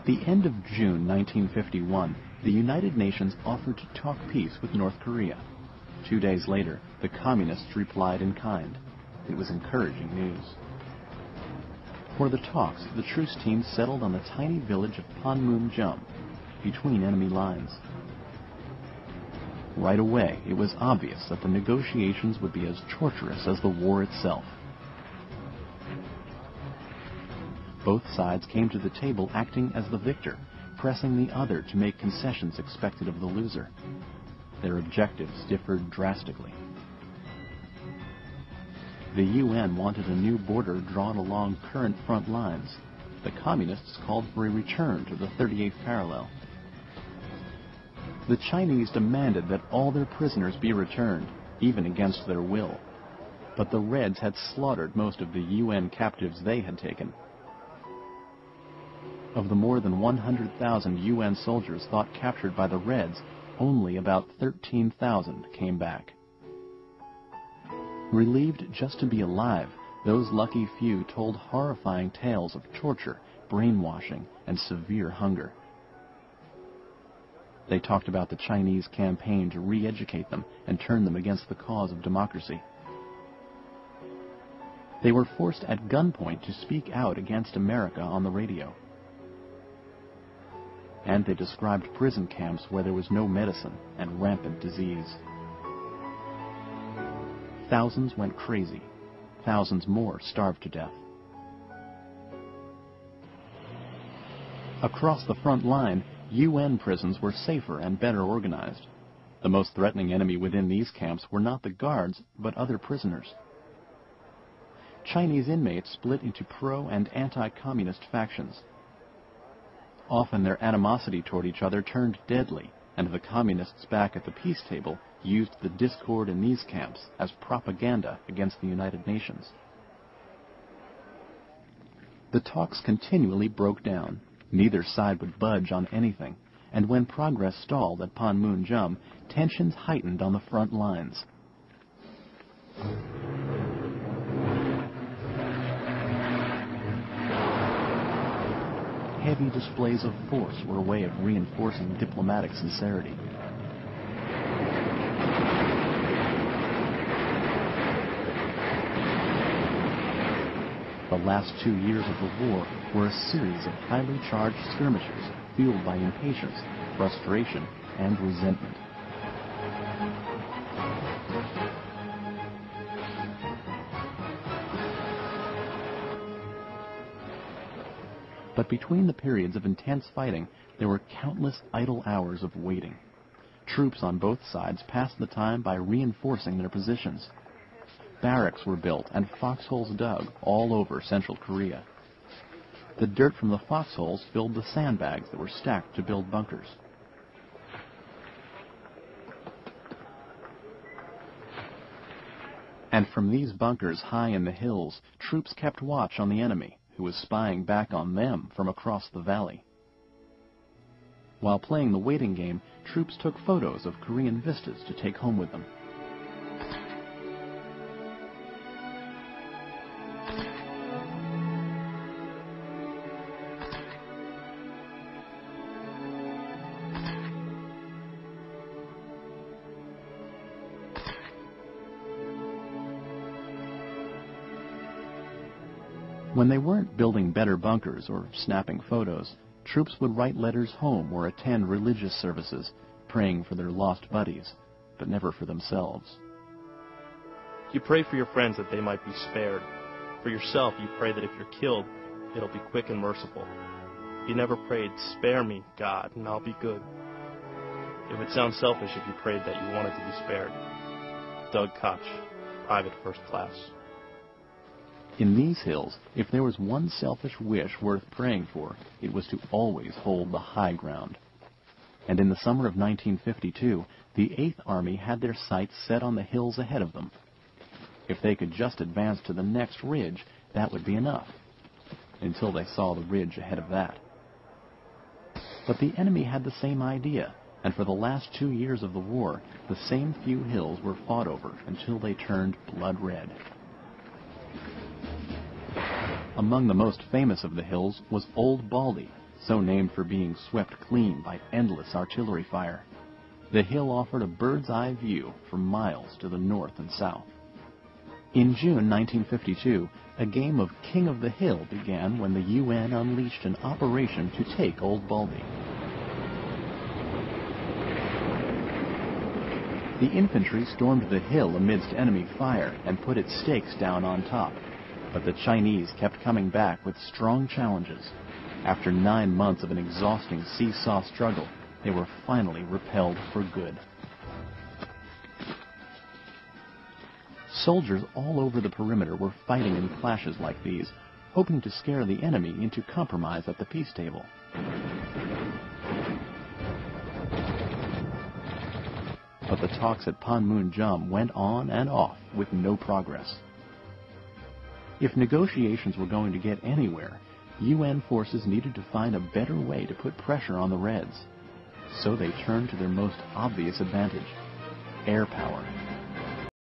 At the end of June 1951, the United Nations offered to talk peace with North Korea. 2 days later, the Communists replied in kind. It was encouraging news. For the talks, the truce team settled on the tiny village of Panmunjom, between enemy lines. Right away, it was obvious that the negotiations would be as torturous as the war itself. Both sides came to the table acting as the victor, pressing the other to make concessions expected of the loser. Their objectives differed drastically. The UN wanted a new border drawn along current front lines. The Communists called for a return to the 38th parallel. The Chinese demanded that all their prisoners be returned, even against their will. But the Reds had slaughtered most of the UN captives they had taken. Of the more than 100,000 UN soldiers thought captured by the Reds, only about 13,000 came back. Relieved just to be alive, those lucky few told horrifying tales of torture, brainwashing, and severe hunger. They talked about the Chinese campaign to re-educate them and turn them against the cause of democracy. They were forced at gunpoint to speak out against America on the radio. And they described prison camps where there was no medicine and rampant disease. Thousands went crazy. Thousands more starved to death. Across the front line, UN prisons were safer and better organized. The most threatening enemy within these camps were not the guards, but other prisoners. Chinese inmates split into pro- and anti-communist factions. Often their animosity toward each other turned deadly, and the communists back at the peace table used the discord in these camps as propaganda against the United Nations. The talks continually broke down. Neither side would budge on anything, and when progress stalled at Panmunjom, tensions heightened on the front lines. Heavy displays of force were a way of reinforcing diplomatic sincerity. The last 2 years of the war were a series of highly charged skirmishes fueled by impatience, frustration, and resentment. But between the periods of intense fighting, there were countless idle hours of waiting. Troops on both sides passed the time by reinforcing their positions. Barracks were built and foxholes dug all over Central Korea. The dirt from the foxholes filled the sandbags that were stacked to build bunkers. And from these bunkers high in the hills, troops kept watch on the enemy, who was spying back on them from across the valley. While playing the waiting game, troops took photos of Korean vistas to take home with them. When they weren't building better bunkers or snapping photos, troops would write letters home or attend religious services, praying for their lost buddies, but never for themselves. You pray for your friends that they might be spared. For yourself, you pray that if you're killed, it'll be quick and merciful. You never prayed, "Spare me, God, and I'll be good." It would sound selfish if you prayed that you wanted to be spared. Doug Koch, Private First Class. In these hills, if there was one selfish wish worth praying for, it was to always hold the high ground. And in the summer of 1952, the 8th Army had their sights set on the hills ahead of them. If they could just advance to the next ridge, that would be enough, until they saw the ridge ahead of that. But the enemy had the same idea, and for the last 2 years of the war, the same few hills were fought over until they turned blood red. Among the most famous of the hills was Old Baldy, so named for being swept clean by endless artillery fire. The hill offered a bird's-eye view for miles to the north and south. In June 1952, a game of King of the Hill began when the UN unleashed an operation to take Old Baldy. The infantry stormed the hill amidst enemy fire and put its stakes down on top, but the Chinese kept coming back with strong challenges. After 9 months of an exhausting seesaw struggle, they were finally repelled for good. Soldiers all over the perimeter were fighting in clashes like these, hoping to scare the enemy into compromise at the peace table. But the talks at Panmunjom went on and off with no progress. If negotiations were going to get anywhere, UN forces needed to find a better way to put pressure on the Reds. So they turned to their most obvious advantage: air power.